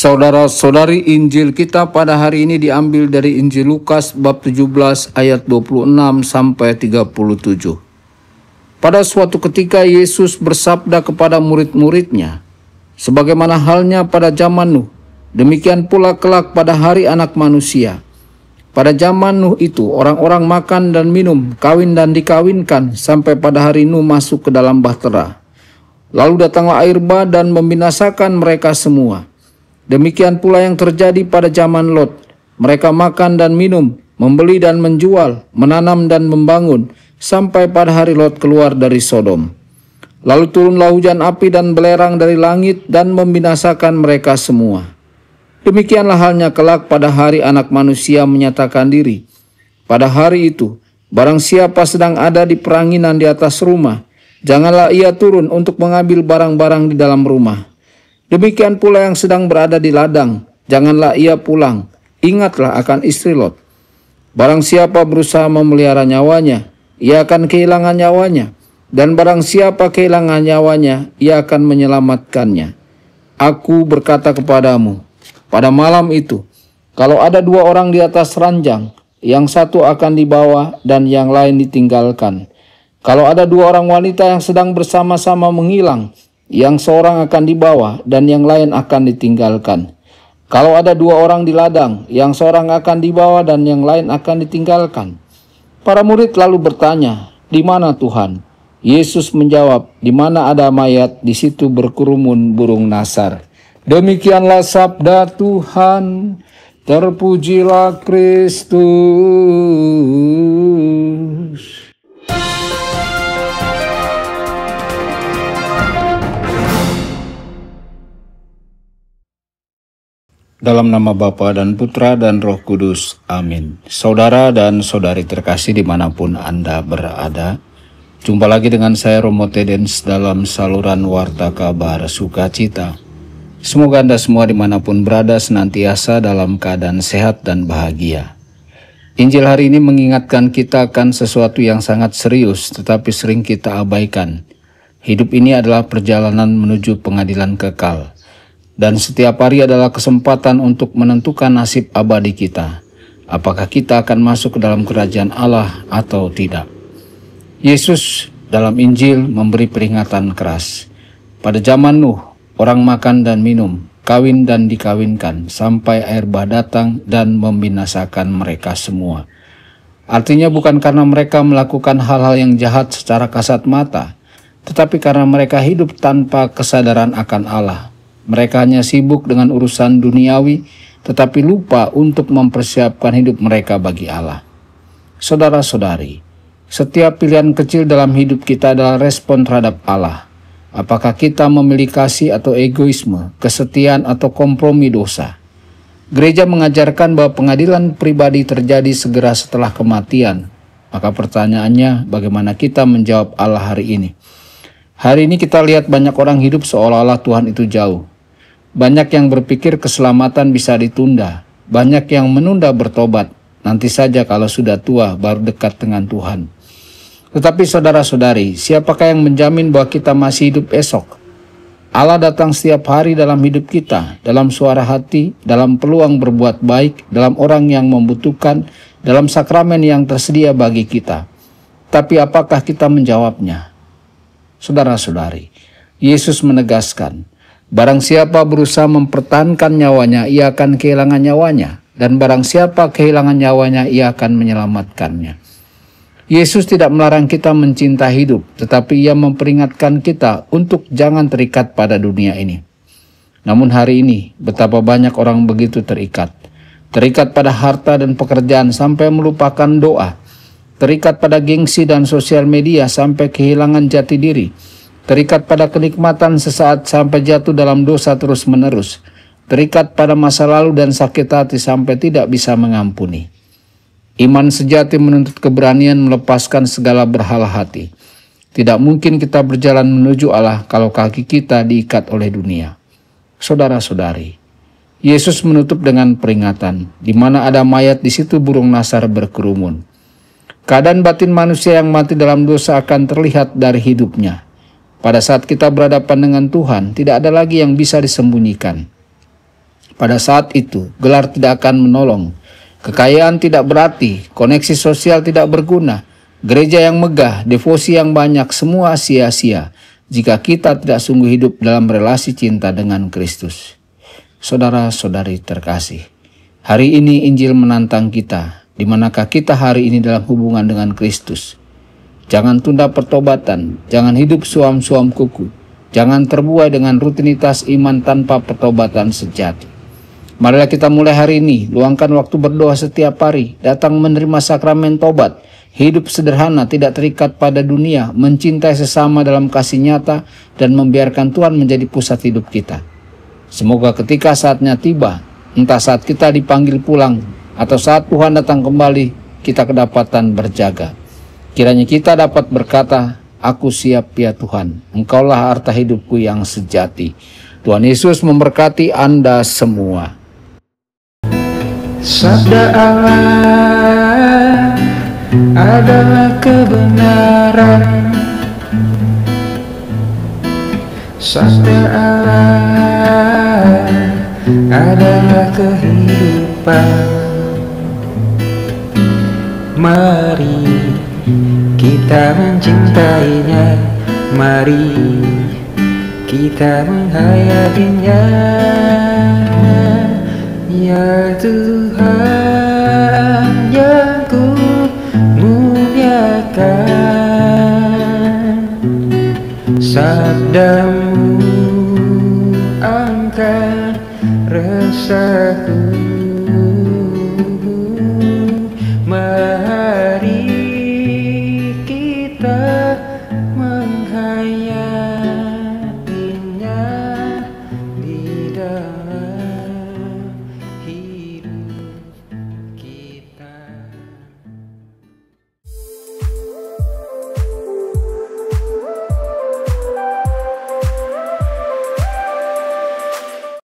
Saudara-saudari, Injil kita pada hari ini diambil dari Injil Lukas bab 17 ayat 26 sampai 37. Pada suatu ketika Yesus bersabda kepada murid-muridnya, sebagaimana halnya pada zaman Nuh, demikian pula kelak pada hari Anak Manusia. Pada zaman Nuh itu orang-orang makan dan minum, kawin dan dikawinkan sampai pada hari Nuh masuk ke dalam bahtera. Lalu datanglah air bah dan membinasakan mereka semua. Demikian pula yang terjadi pada zaman Lot. Mereka makan dan minum, membeli dan menjual, menanam dan membangun, sampai pada hari Lot keluar dari Sodom. Lalu turunlah hujan api dan belerang dari langit dan membinasakan mereka semua. Demikianlah halnya kelak pada hari Anak Manusia menyatakan diri. Pada hari itu, barang siapa sedang ada di peranginan di atas rumah, janganlah ia turun untuk mengambil barang-barang di dalam rumah. Demikian pula yang sedang berada di ladang, janganlah ia pulang. Ingatlah akan istri Lot. Barang siapa berusaha memelihara nyawanya, ia akan kehilangan nyawanya. Dan barang siapa kehilangan nyawanya, ia akan menyelamatkannya. Aku berkata kepadamu, pada malam itu, kalau ada dua orang di atas ranjang, yang satu akan dibawa dan yang lain ditinggalkan. Kalau ada dua orang wanita yang sedang bersama-sama menghilang, yang seorang akan dibawa dan yang lain akan ditinggalkan. Kalau ada dua orang di ladang, yang seorang akan dibawa dan yang lain akan ditinggalkan. Para murid lalu bertanya, di mana Tuhan? Yesus menjawab, di mana ada mayat, di situ berkerumun burung nasar. Demikianlah sabda Tuhan, terpujilah Kristus. Dalam nama Bapa dan Putra dan Roh Kudus. Amin. Saudara dan saudari terkasih dimanapun Anda berada, jumpa lagi dengan saya Romo Tedens dalam saluran Warta Kabar Sukacita. Semoga Anda semua dimanapun berada senantiasa dalam keadaan sehat dan bahagia. Injil hari ini mengingatkan kita akan sesuatu yang sangat serius tetapi sering kita abaikan. Hidup ini adalah perjalanan menuju pengadilan kekal. Dan setiap hari adalah kesempatan untuk menentukan nasib abadi kita. Apakah kita akan masuk ke dalam kerajaan Allah atau tidak. Yesus dalam Injil memberi peringatan keras. Pada zaman Nuh, orang makan dan minum, kawin dan dikawinkan, sampai air bah datang dan membinasakan mereka semua. Artinya bukan karena mereka melakukan hal-hal yang jahat secara kasat mata, tetapi karena mereka hidup tanpa kesadaran akan Allah. Mereka hanya sibuk dengan urusan duniawi, tetapi lupa untuk mempersiapkan hidup mereka bagi Allah. Saudara-saudari, setiap pilihan kecil dalam hidup kita adalah respon terhadap Allah. Apakah kita memilih kasih atau egoisme, kesetiaan atau kompromi dosa? Gereja mengajarkan bahwa pengadilan pribadi terjadi segera setelah kematian. Maka pertanyaannya, bagaimana kita menjawab Allah hari ini? Hari ini kita lihat banyak orang hidup seolah-olah Tuhan itu jauh. Banyak yang berpikir keselamatan bisa ditunda. Banyak yang menunda bertobat. Nanti saja kalau sudah tua baru dekat dengan Tuhan. Tetapi saudara-saudari, siapakah yang menjamin bahwa kita masih hidup esok? Allah datang setiap hari dalam hidup kita, dalam suara hati, dalam peluang berbuat baik, dalam orang yang membutuhkan, dalam sakramen yang tersedia bagi kita. Tapi apakah kita menjawabnya? Saudara-saudari, Yesus menegaskan, barang siapa berusaha mempertahankan nyawanya, ia akan kehilangan nyawanya. Dan barang siapa kehilangan nyawanya, ia akan menyelamatkannya. Yesus tidak melarang kita mencinta hidup, tetapi ia memperingatkan kita untuk jangan terikat pada dunia ini. Namun hari ini, betapa banyak orang begitu terikat. Terikat pada harta dan pekerjaan sampai melupakan doa. Terikat pada gengsi dan sosial media sampai kehilangan jati diri. Terikat pada kenikmatan sesaat sampai jatuh dalam dosa terus-menerus. Terikat pada masa lalu dan sakit hati sampai tidak bisa mengampuni. Iman sejati menuntut keberanian melepaskan segala berhala hati. Tidak mungkin kita berjalan menuju Allah kalau kaki kita diikat oleh dunia. Saudara-saudari, Yesus menutup dengan peringatan, di mana ada mayat di situ burung nasar berkerumun. Keadaan batin manusia yang mati dalam dosa akan terlihat dari hidupnya. Pada saat kita berhadapan dengan Tuhan, tidak ada lagi yang bisa disembunyikan. Pada saat itu, gelar tidak akan menolong. Kekayaan tidak berarti, koneksi sosial tidak berguna, gereja yang megah, devosi yang banyak, semua sia-sia jika kita tidak sungguh hidup dalam relasi cinta dengan Kristus. Saudara-saudari terkasih, hari ini Injil menantang kita. Di manakah kita hari ini dalam hubungan dengan Kristus? Jangan tunda pertobatan, jangan hidup suam-suam kuku, jangan terbuai dengan rutinitas iman tanpa pertobatan sejati. Marilah kita mulai hari ini, luangkan waktu berdoa setiap hari, datang menerima sakramen tobat, hidup sederhana, tidak terikat pada dunia, mencintai sesama dalam kasih nyata, dan membiarkan Tuhan menjadi pusat hidup kita. Semoga ketika saatnya tiba, entah saat kita dipanggil pulang, atau saat Tuhan datang kembali, kita kedapatan berjaga. Kiranya kita dapat berkata, "Aku siap ya Tuhan, Engkaulah harta hidupku yang sejati." Tuhan Yesus memberkati Anda semua. Sabda Allah adalah kebenaran. Sabda Allah adalah kehidupan. Mari kita mencintainya, mari kita menghayatinya. Ya Tuhan yang ku muliakan, sabdamu angkat resahku.